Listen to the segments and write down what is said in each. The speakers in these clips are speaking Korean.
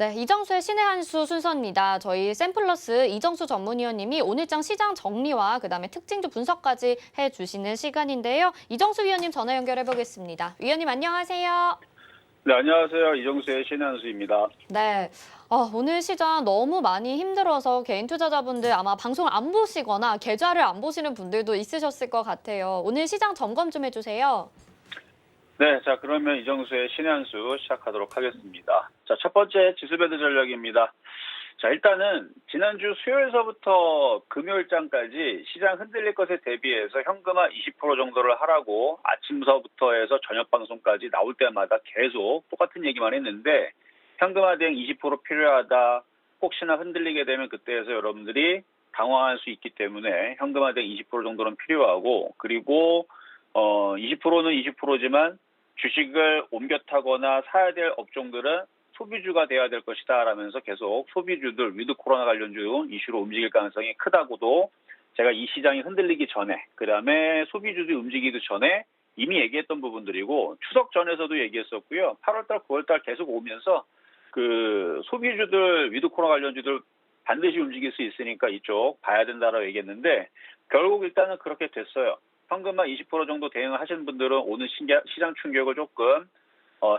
네, 이정수의 신의 한 수 순서입니다. 저희 샘플러스 이정수 전문위원님이 오늘장 시장 정리와 그다음에 특징주 분석까지 해주시는 시간인데요. 이정수 위원님 전화 연결해 보겠습니다. 위원님 안녕하세요. 네, 안녕하세요. 이정수의 신한수입니다. 네, 오늘 시장 너무 많이 힘들어서 개인 투자자분들 아마 방송을 안 보시거나 계좌를 안 보시는 분들도 있으셨을 것 같아요. 오늘 시장 점검 좀 해주세요. 네, 자, 그러면 이정수의 신한수 시작하도록 하겠습니다. 자, 첫 번째 지수배드 전략입니다. 자, 일단은 지난주 수요일서부터 금요일장까지 시장 흔들릴 것에 대비해서 현금화 20% 정도를 하라고 아침서부터 해서 저녁 방송까지 나올 때마다 계속 똑같은 얘기만 했는데 현금화 대응 20% 필요하다. 혹시나 흔들리게 되면 그때에서 여러분들이 당황할 수 있기 때문에 현금화 대응 20% 정도는 필요하고 그리고 20%는 20%지만 주식을 옮겨 타거나 사야 될 업종들은 소비주가 돼야 될 것이다 라면서 계속 소비주들 위드 코로나 관련주 이슈로 움직일 가능성이 크다고도 제가 이 시장이 흔들리기 전에 그다음에 소비주들이 움직이기 전에 이미 얘기했던 부분들이고 추석 전에서도 얘기했었고요. 8월달 9월달 계속 오면서 그 소비주들 위드 코로나 관련주들 반드시 움직일 수 있으니까 이쪽 봐야 된다라고 얘기했는데 결국 일단은 그렇게 됐어요. 현금화 20% 정도 대응을 하시는 분들은 오늘 시장 충격을 조금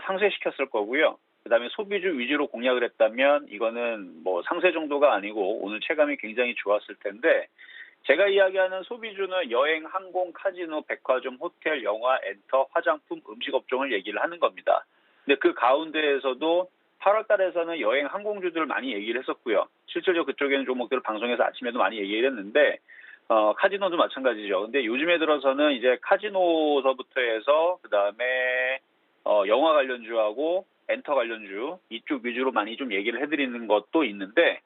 상쇄시켰을 거고요. 그다음에 소비주 위주로 공략을 했다면 이거는 뭐 상쇄 정도가 아니고 오늘 체감이 굉장히 좋았을 텐데 제가 이야기하는 소비주는 여행, 항공, 카지노, 백화점, 호텔, 영화, 엔터, 화장품, 음식 업종을 얘기를 하는 겁니다. 근데 그 가운데에서도 8월 달에서는 여행, 항공주들을 많이 얘기를 했었고요. 실질적으로 그쪽에는 종목들을 방송에서 아침에도 많이 얘기를 했는데 카지노도 마찬가지죠. 근데 요즘에 들어서는 이제 카지노서부터 해서 그다음에 영화 관련주하고 엔터 관련주 이쪽 위주로 많이 좀 얘기를 해드리는 것도 있는데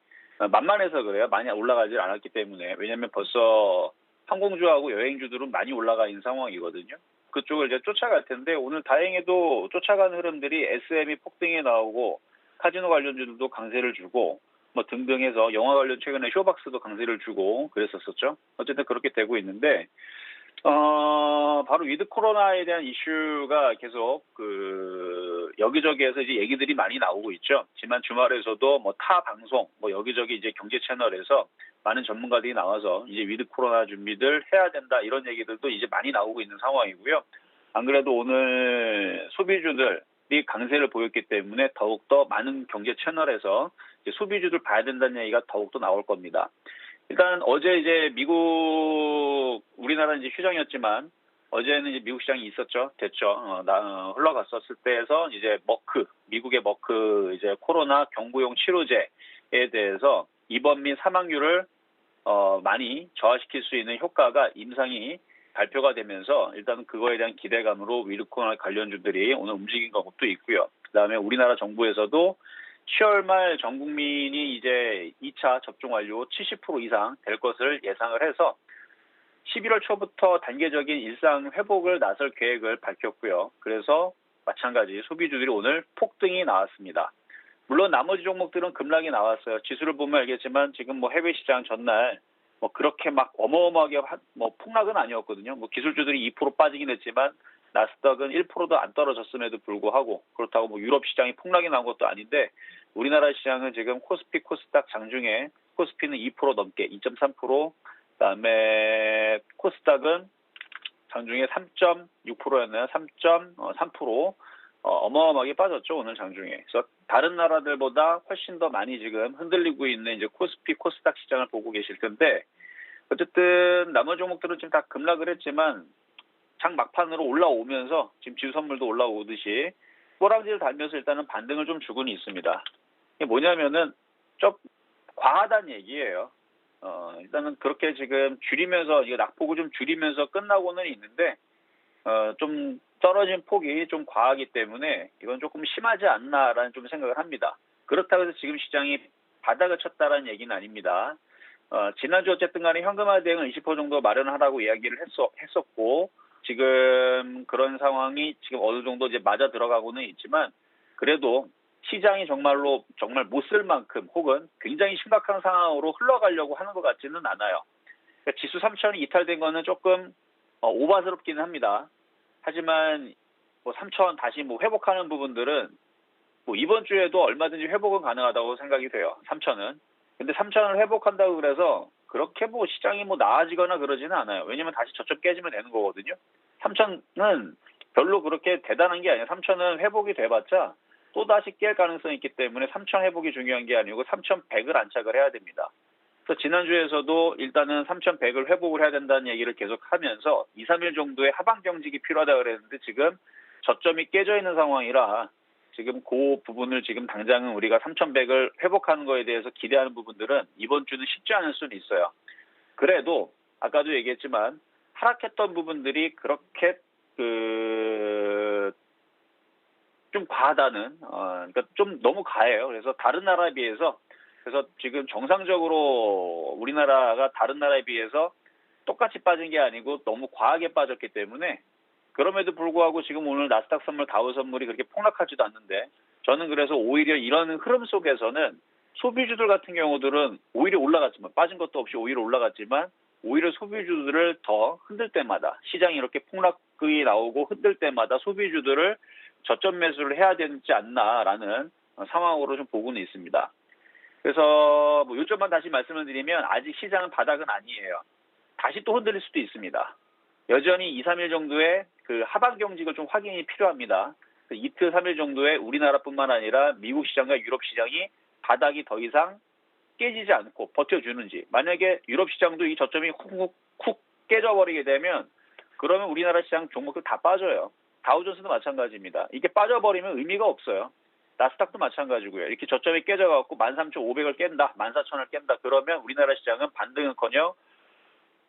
만만해서 그래요. 많이 올라가지 않았기 때문에. 왜냐하면 벌써 항공주하고 여행주들은 많이 올라가 있는 상황이거든요. 그쪽을 이제 쫓아갈 텐데 오늘 다행히도 쫓아가는 흐름들이 SM이 폭등이 나오고 카지노 관련주들도 강세를 주고 뭐 등등 해서 영화 관련 최근에 쇼박스도 강세를 주고 그랬었었죠. 어쨌든 그렇게 되고 있는데 바로 위드 코로나에 대한 이슈가 계속 여기저기에서 이제 얘기들이 많이 나오고 있죠. 지난 주말에서도 뭐 타 방송, 뭐 여기저기 이제 경제 채널에서 많은 전문가들이 나와서 이제 위드 코로나 준비들 해야 된다 이런 얘기들도 이제 많이 나오고 있는 상황이고요. 안 그래도 오늘 소비주들이 강세를 보였기 때문에 더욱더 많은 경제 채널에서 이제 소비주들 봐야 된다는 얘기가 더욱더 나올 겁니다. 일단 어제 이제 미국 우리나라 이제 휴장이었지만 어제는 이제 미국 시장이 있었죠. 됐죠. 흘러갔었을 때에서 이제 미국의 머크 이제 코로나 경구용 치료제에 대해서 입원 및 사망률을 많이 저하시킬 수 있는 효과가 임상이 발표가 되면서 일단 그거에 대한 기대감으로 위드 코로나 관련주들이 오늘 움직인 것도 있고요. 그다음에 우리나라 정부에서도 10월 말 전 국민이 이제 2차 접종 완료 70% 이상 될 것을 예상을 해서 11월 초부터 단계적인 일상 회복을 나설 계획을 밝혔고요. 그래서 마찬가지 소비주들이 오늘 폭등이 나왔습니다. 물론 나머지 종목들은 급락이 나왔어요. 지수를 보면 알겠지만 지금 뭐 해외 시장 전날 뭐 그렇게 막 어마어마하게 뭐 폭락은 아니었거든요. 뭐 기술주들이 2% 빠지긴 했지만 나스닥은 1%도 안 떨어졌음에도 불구하고 그렇다고 뭐 유럽 시장이 폭락이 난 것도 아닌데 우리나라 시장은 지금 코스피, 코스닥 장중에 코스피는 2% 넘게 2.3%, 그다음에 코스닥은 장중에 3.6%였나요? 3.3% 어마어마하게 빠졌죠 오늘 장중에. 그래서 다른 나라들보다 훨씬 더 많이 지금 흔들리고 있는 이제 코스피, 코스닥 시장을 보고 계실 텐데 어쨌든 나머지 종목들은 지금 다 급락을 했지만 장 막판으로 올라오면서 지금 지수 선물도 올라오듯이 꼬랑지를 달면서 일단은 반등을 좀 주고는 있습니다. 이게 뭐냐면은 좀 과하다는 얘기예요. 일단은 그렇게 지금 줄이면서 이거 낙폭을 좀 줄이면서 끝나고는 있는데 좀 떨어진 폭이 좀 과하기 때문에 이건 조금 심하지 않나라는 좀 생각을 합니다. 그렇다고 해서 지금 시장이 바닥을 쳤다라는 얘기는 아닙니다. 지난주 어쨌든 간에 현금화 대응을 20% 정도 마련하라고 이야기를 했었고 지금 그런 상황이 지금 어느 정도 이제 맞아 들어가고는 있지만 그래도 시장이 정말 못 쓸 만큼 혹은 굉장히 심각한 상황으로 흘러가려고 하는 것 같지는 않아요. 그러니까 지수 3천이 이탈된 거는 조금 오바스럽기는 합니다. 하지만 뭐 3천 다시 뭐 회복하는 부분들은 뭐 이번 주에도 얼마든지 회복은 가능하다고 생각이 돼요. 3천은. 근데 3천을 회복한다고 그래서 그렇게 뭐 시장이 뭐 나아지거나 그러지는 않아요. 왜냐면 다시 저점 깨지면 되는 거거든요. 3천은 별로 그렇게 대단한 게 아니에요. 3천은 회복이 돼봤자 또 다시 깰 가능성이 있기 때문에 3천 회복이 중요한 게 아니고 3,100을 안착을 해야 됩니다. 그래서 지난주에서도 일단은 3,100을 회복을 해야 된다는 얘기를 계속 하면서 2, 3일 정도의 하방 경직이 필요하다 그랬는데 지금 저점이 깨져 있는 상황이라 지금 그 부분을 지금 당장은 우리가 3,100을 회복하는 거에 대해서 기대하는 부분들은 이번 주는 쉽지 않을 수는 있어요. 그래도 아까도 얘기했지만 하락했던 부분들이 그렇게 좀 과하다는 그러니까 좀 너무 과해요. 그래서 다른 나라에 비해서 그래서 지금 정상적으로 우리나라가 다른 나라에 비해서 똑같이 빠진 게 아니고 너무 과하게 빠졌기 때문에 그럼에도 불구하고 지금 오늘 나스닥 선물 다우 선물이 그렇게 폭락하지도 않는데 저는 그래서 오히려 이런 흐름 속에서는 소비주들 같은 경우들은 오히려 올라갔지만 빠진 것도 없이 오히려 올라갔지만 오히려 소비주들을 더 흔들 때마다 시장이 이렇게 폭락이 나오고 흔들 때마다 소비주들을 저점 매수를 해야 되지 않나라는 상황으로 좀 보고는 있습니다. 그래서 뭐 요점만 다시 말씀을 드리면 아직 시장은 바닥은 아니에요. 다시 또 흔들릴 수도 있습니다. 여전히 2, 3일 정도의 그 하방 경직을 좀 확인이 필요합니다. 이틀, 3일 정도의 우리나라뿐만 아니라 미국 시장과 유럽 시장이 바닥이 더 이상 깨지지 않고 버텨주는지. 만약에 유럽 시장도 이 저점이 쿡 깨져버리게 되면 그러면 우리나라 시장 종목들 다 빠져요. 다우존스도 마찬가지입니다. 이게 빠져버리면 의미가 없어요. 나스닥도 마찬가지고요. 이렇게 저점이 깨져갖고 13,500을 깬다, 14,000을 깬다. 그러면 우리나라 시장은 반등은커녕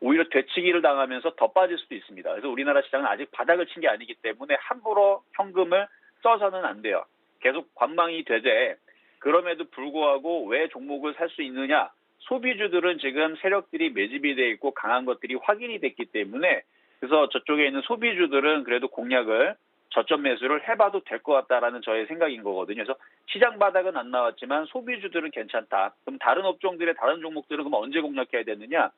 오히려 되치기를 당하면서 더 빠질 수도 있습니다. 그래서 우리나라 시장은 아직 바닥을 친 게 아니기 때문에 함부로 현금을 써서는 안 돼요. 계속 관망이 되되 그럼에도 불구하고 왜 종목을 살 수 있느냐? 소비주들은 지금 세력들이 매집이 돼 있고 강한 것들이 확인이 됐기 때문에 그래서 저쪽에 있는 소비주들은 그래도 공략을 저점 매수를 해봐도 될 것 같다라는 저의 생각인 거거든요. 그래서 시장 바닥은 안 나왔지만 소비주들은 괜찮다. 그럼 다른 업종들의 다른 종목들은 그럼 언제 공략해야 되느냐?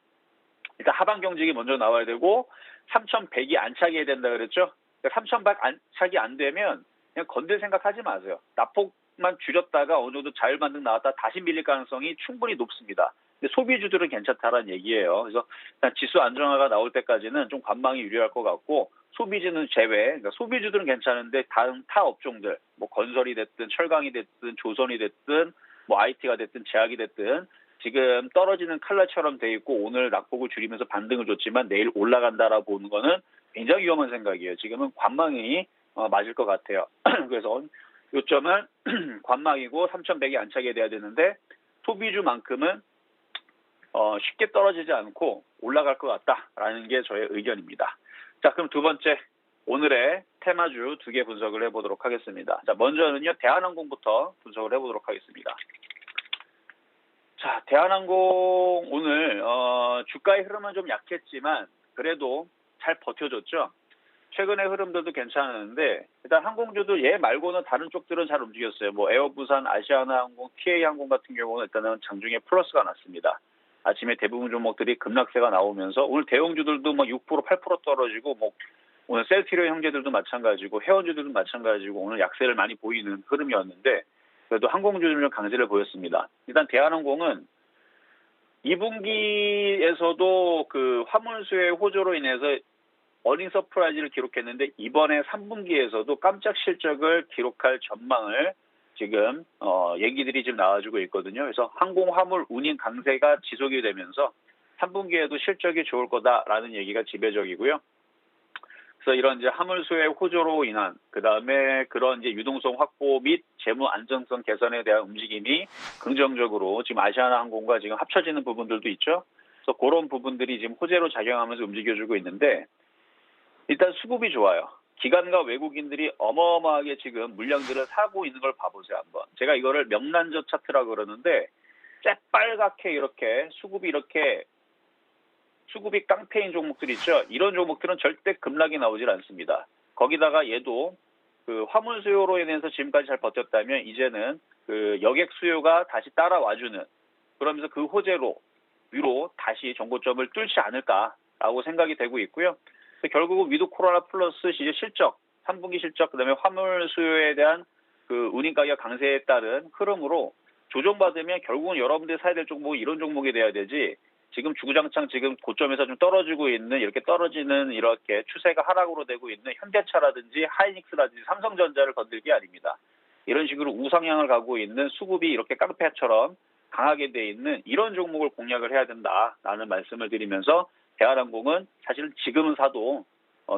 일단 하방 경직이 먼저 나와야 되고 3,100이 안착해야 된다 그랬죠. 3,100 안착이 안 되면 그냥 건들 생각하지 마세요. 낙폭만 줄였다가 어느 정도 자율반등 나왔다 다시 밀릴 가능성이 충분히 높습니다. 근데 소비주들은 괜찮다라는 얘기예요. 그래서 지수 안정화가 나올 때까지는 좀 관망이 유리할 것 같고 소비주는 제외, 그러니까 소비주들은 괜찮은데 다른 타 업종들, 뭐 건설이 됐든 철강이 됐든 조선이 됐든 뭐 IT가 됐든 제약이 됐든 지금 떨어지는 칼날처럼 돼 있고 오늘 낙폭을 줄이면서 반등을 줬지만 내일 올라간다라고 보는 거는 굉장히 위험한 생각이에요. 지금은 관망이 맞을 것 같아요. 그래서 요점은 관망이고 3,100이 안착이 돼야 되는데 소비주만큼은 쉽게 떨어지지 않고 올라갈 것 같다라는 게 저의 의견입니다. 자, 그럼 두 번째 오늘의 테마주 2개 분석을 해보도록 하겠습니다. 자, 먼저는요 대한항공부터 분석을 해보도록 하겠습니다. 자, 대한항공 오늘 주가의 흐름은 좀 약했지만 그래도 잘 버텨줬죠. 최근의 흐름들도 괜찮았는데 일단 항공주들 얘 말고는 다른 쪽들은 잘 움직였어요. 뭐 에어부산, 아시아나항공, TA항공 같은 경우는 일단은 장중에 플러스가 났습니다. 아침에 대부분 종목들이 급락세가 나오면서 오늘 대형주들도 막 6%, 8% 떨어지고 뭐 오늘 셀트리온 형제들도 마찬가지고 회원주들도 마찬가지고 오늘 약세를 많이 보이는 흐름이었는데 그래도 항공주들은 강세를 보였습니다. 일단 대한항공은 2분기에서도 그 화물수의 호조로 인해서 어닝 서프라이즈를 기록했는데 이번에 3분기에서도 깜짝 실적을 기록할 전망을 지금 얘기들이 지금 나와주고 있거든요. 그래서 항공 화물 운임 강세가 지속이 되면서 3분기에도 실적이 좋을 거다라는 얘기가 지배적이고요. 그래서 이런 이제 화물수의 호조로 인한 그다음에 그런 이제 유동성 확보 및 재무 안정성 개선에 대한 움직임이 긍정적으로 지금 아시아나항공과 지금 합쳐지는 부분들도 있죠. 그래서 그런 부분들이 지금 호재로 작용하면서 움직여주고 있는데 일단 수급이 좋아요. 기관과 외국인들이 어마어마하게 지금 물량들을 사고 있는 걸 봐보세요 한번. 제가 이거를 명란젓 차트라고 그러는데 새빨갛게 이렇게 수급이 깡패인 종목들 있죠. 이런 종목들은 절대 급락이 나오질 않습니다. 거기다가 얘도 그 화물 수요로 인해서 지금까지 잘 버텼다면 이제는 그 여객 수요가 다시 따라와주는 그러면서 그 호재로 위로 다시 정고점을 뚫지 않을까라고 생각이 되고 있고요. 결국은 위드 코로나 플러스 이제 실적, 3분기 실적, 그다음에 화물 수요에 대한 그 운임 가격 강세에 따른 흐름으로 조정받으면 결국은 여러분들이 사야 될 종목이 이런 종목이 돼야 되지, 지금 주구장창 지금 고점에서 좀 떨어지고 있는, 이렇게 떨어지는 이렇게 추세가 하락으로 되고 있는 현대차라든지 하이닉스라든지 삼성전자를 건들 게 아닙니다. 이런 식으로 우상향을 가고 있는 수급이 이렇게 깡패처럼 강하게 돼 있는 이런 종목을 공략을 해야 된다라는 말씀을 드리면서, 대한항공은 사실은 지금은 사도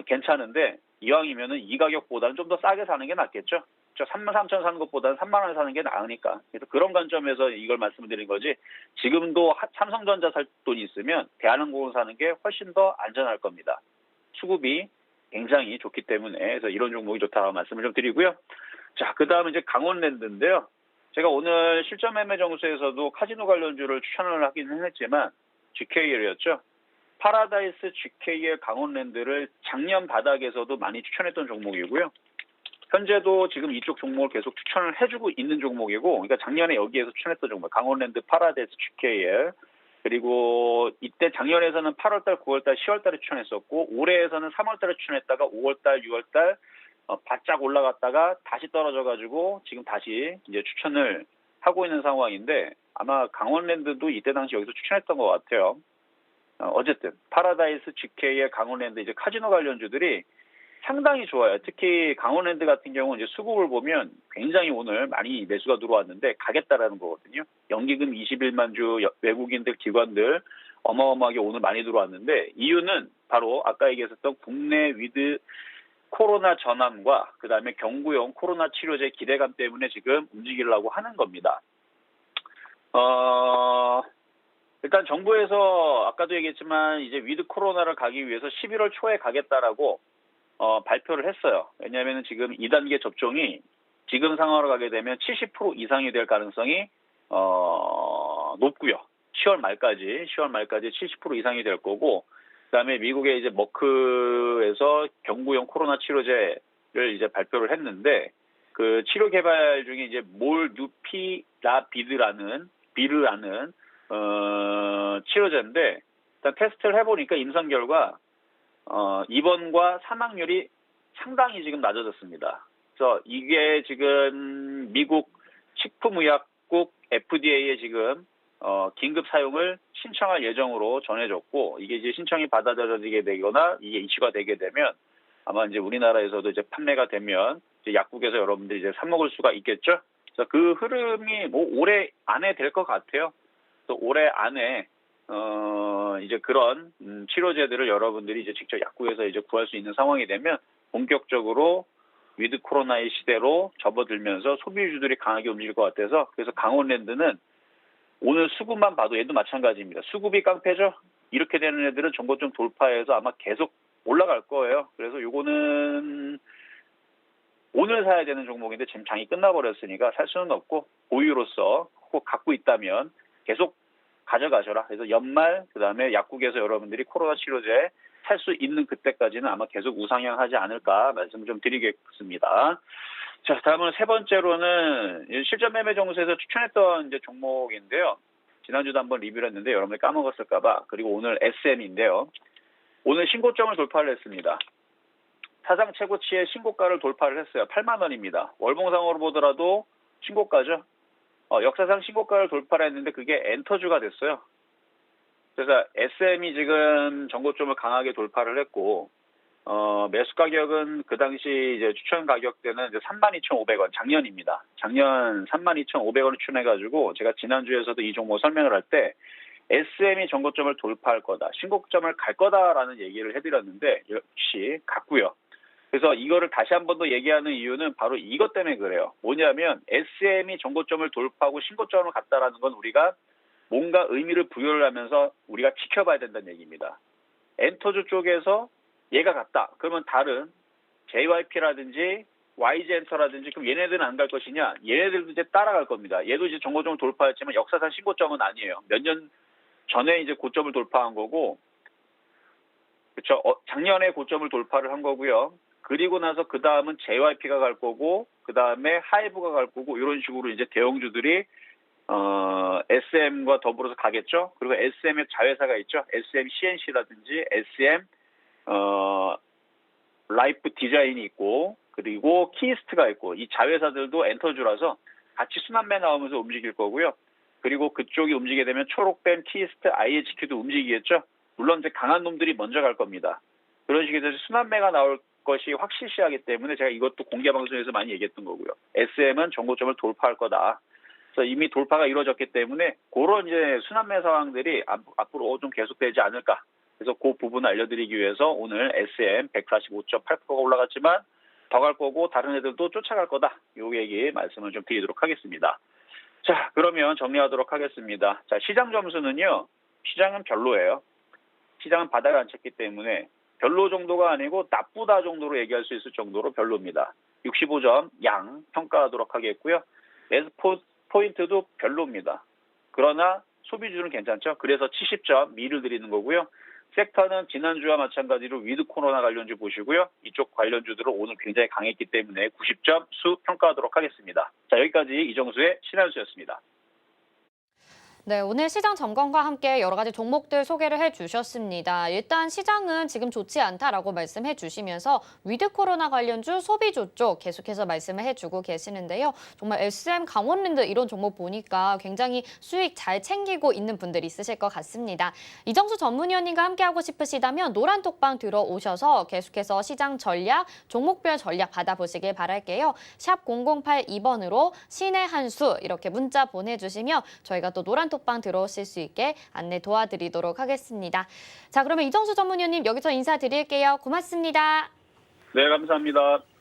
괜찮은데 이왕이면은 이 가격보다는 좀 더 싸게 사는 게 낫겠죠. 33,000원 사는 것보다는 3만 원에 사는 게 나으니까. 그래서 그런 관점에서 이걸 말씀드린 거지, 지금도 삼성전자 살 돈이 있으면 대한항공을 사는 게 훨씬 더 안전할 겁니다. 수급이 굉장히 좋기 때문에. 그래서 이런 종목이 좋다고 말씀을 좀 드리고요. 자, 그 다음에 이제 강원랜드인데요. 제가 오늘 실전 매매 정수에서도 카지노 관련주를 추천을 하기는 했지만 GKL이었죠. 파라다이스 GKL 강원랜드를 작년 바닥에서도 많이 추천했던 종목이고요. 현재도 지금 이쪽 종목을 계속 추천을 해주고 있는 종목이고, 그러니까 작년에 여기에서 추천했던 종목, 강원랜드, 파라다이스 GKL. 그리고 이때 작년에서는 8월달, 9월달, 10월달에 추천했었고, 올해에서는 3월달에 추천했다가 5월달, 6월달 바짝 올라갔다가 다시 떨어져가지고 지금 다시 이제 추천을 하고 있는 상황인데, 아마 강원랜드도 이때 당시 여기서 추천했던 것 같아요. 어쨌든 파라다이스 GK의 강원랜드, 이제 카지노 관련주들이 상당히 좋아요. 특히 강원랜드 같은 경우는 이제 수급을 보면 굉장히 오늘 많이 매수가 들어왔는데 가겠다라는 거거든요. 연기금 21만 주, 외국인들, 기관들 어마어마하게 오늘 많이 들어왔는데, 이유는 바로 아까 얘기했었던 국내 위드 코로나 전환과 그 다음에 경구용 코로나 치료제 기대감 때문에 지금 움직이려고 하는 겁니다. 일단 정부에서 아까도 얘기했지만 이제 위드 코로나를 가기 위해서 11월 초에 가겠다라고 발표를 했어요. 왜냐하면 지금 2단계 접종이 지금 상황으로 가게 되면 70% 이상이 될 가능성이 높고요. 10월 말까지 70% 이상이 될 거고, 그다음에 미국의 이제 머크에서 경구용 코로나 치료제를 이제 발표를 했는데, 그 치료 개발 중에 이제 몰누피라비드라는 치료제인데, 일단 테스트를 해보니까 임상 결과 입원과 사망률이 상당히 지금 낮아졌습니다. 그래서 이게 지금 미국 식품의약국 FDA에 지금 긴급 사용을 신청할 예정으로 전해졌고, 이게 이제 신청이 받아들여지게 되거나 이게 이슈가 되게 되면 아마 이제 우리나라에서도 이제 판매가 되면 이제 약국에서 여러분들이 이제 사 먹을 수가 있겠죠. 그래서 그 흐름이 뭐 올해 안에 될 것 같아요. 그래서 올해 안에 이제 그런 치료제들을 여러분들이 이제 직접 약국에서 이제 구할 수 있는 상황이 되면 본격적으로 위드 코로나의 시대로 접어들면서 소비주들이 강하게 움직일 것 같아서, 그래서 강원랜드는 오늘 수급만 봐도 얘도 마찬가지입니다. 수급이 깡패죠. 이렇게 되는 애들은 전고점 돌파해서 아마 계속 올라갈 거예요. 그래서 요거는 오늘 사야 되는 종목인데 지금 장이 끝나버렸으니까 살 수는 없고, 보유로서 꼭 갖고 있다면 계속 가져가셔라. 그래서 연말 그다음에 약국에서 여러분들이 코로나 치료제 살 수 있는 그때까지는 아마 계속 우상향하지 않을까 말씀을 좀 드리겠습니다. 자, 다음은 세 번째로는 실전 매매 정수에서 추천했던 이제 종목인데요. 지난주도 한번 리뷰를 했는데 여러분들이 까먹었을까봐. 그리고 오늘 SM인데요. 오늘 신고점을 돌파를 했습니다. 사상 최고치의 신고가를 돌파를 했어요. 8만 원입니다. 월봉상으로 보더라도 신고가죠. 역사상 신고가를 돌파를 했는데 그게 엔터주가 됐어요. 그래서 SM이 지금 전고점을 강하게 돌파를 했고, 매수 가격은 그 당시 이제 추천 가격대는 이제 32,500원, 작년입니다. 작년 32,500원을 추천해가지고 제가 지난주에서도 이 종목 설명을 할 때 SM이 전고점을 돌파할 거다, 신고점을 갈 거다라는 얘기를 해드렸는데 역시 갔고요. 그래서 이거를 다시 한 번 더 얘기하는 이유는 바로 이것 때문에 그래요. 뭐냐면 SM이 전고점을 돌파하고 신고점을 갔다라는 건 우리가 뭔가 의미를 부여를 하면서 우리가 지켜봐야 된다는 얘기입니다. 엔터주 쪽에서 얘가 갔다. 그러면 다른 JYP라든지 YG엔터라든지 그럼 얘네들은 안 갈 것이냐? 얘네들도 이제 따라갈 겁니다. 얘도 이제 전고점을 돌파했지만 역사상 신고점은 아니에요. 몇 년 전에 이제 고점을 돌파한 거고, 그렇죠. 작년에 고점을 돌파를 한 거고요. 그리고 나서 그 다음은 JYP가 갈 거고, 그 다음에 하이브가 갈 거고, 이런 식으로 이제 대형주들이 SM과 더불어서 가겠죠. 그리고 SM의 자회사가 있죠. SM CNC라든지 SM 라이프 디자인이 있고, 그리고 키이스트가 있고 이 자회사들도 엔터주라서 같이 순환매 나오면서 움직일 거고요. 그리고 그쪽이 움직이게 되면 초록뱀, 키이스트, IHQ도 움직이겠죠. 물론 이제 강한 놈들이 먼저 갈 겁니다. 그런 식으로 해서 순환매가 나올 것이 확실시하기 때문에 제가 이것도 공개 방송에서 많이 얘기했던 거고요. SM은 정고점을 돌파할 거다. 그래서 이미 돌파가 이루어졌기 때문에 그런 이제 순환매 상황들이 앞으로 좀 계속되지 않을까. 그래서 그 부분을 알려드리기 위해서 오늘 SM 145.8%가 올라갔지만 더 갈 거고 다른 애들도 쫓아갈 거다. 요 얘기 말씀을 좀 드리도록 하겠습니다. 자, 그러면 정리하도록 하겠습니다. 자, 시장 점수는요. 시장은 별로예요. 시장은 바닥을 안 쳤기 때문에 별로 정도가 아니고 나쁘다 정도로 얘기할 수 있을 정도로 별로입니다. 65점 양 평가하도록 하겠고요. 매수 포인트도 별로입니다. 그러나 소비주는 괜찮죠. 그래서 70점 미를 드리는 거고요. 섹터는 지난주와 마찬가지로 위드 코로나 관련주 보시고요. 이쪽 관련주들은 오늘 굉장히 강했기 때문에 90점 수 평가하도록 하겠습니다. 자, 여기까지 이정수의 신한수였습니다. 네, 오늘 시장 점검과 함께 여러 가지 종목들 소개를 해주셨습니다. 일단 시장은 지금 좋지 않다라고 말씀해 주시면서 위드 코로나 관련주 소비주 쪽 계속해서 말씀을 해주고 계시는데요. 정말 SM 강원랜드 이런 종목 보니까 굉장히 수익 잘 챙기고 있는 분들이 있으실 것 같습니다. 이정수 전문위원님과 함께하고 싶으시다면 노란 톡방 들어오셔서 계속해서 시장 전략, 종목별 전략 받아보시길 바랄게요. 샵 0082번으로 신의 한 수 이렇게 문자 보내주시면 저희가 또 노란 톡방 들어오실 수 있게 안내 도와드리도록 하겠습니다. 자, 그러면 이정수 전문위원님 여기서 인사드릴게요. 고맙습니다. 네, 감사합니다.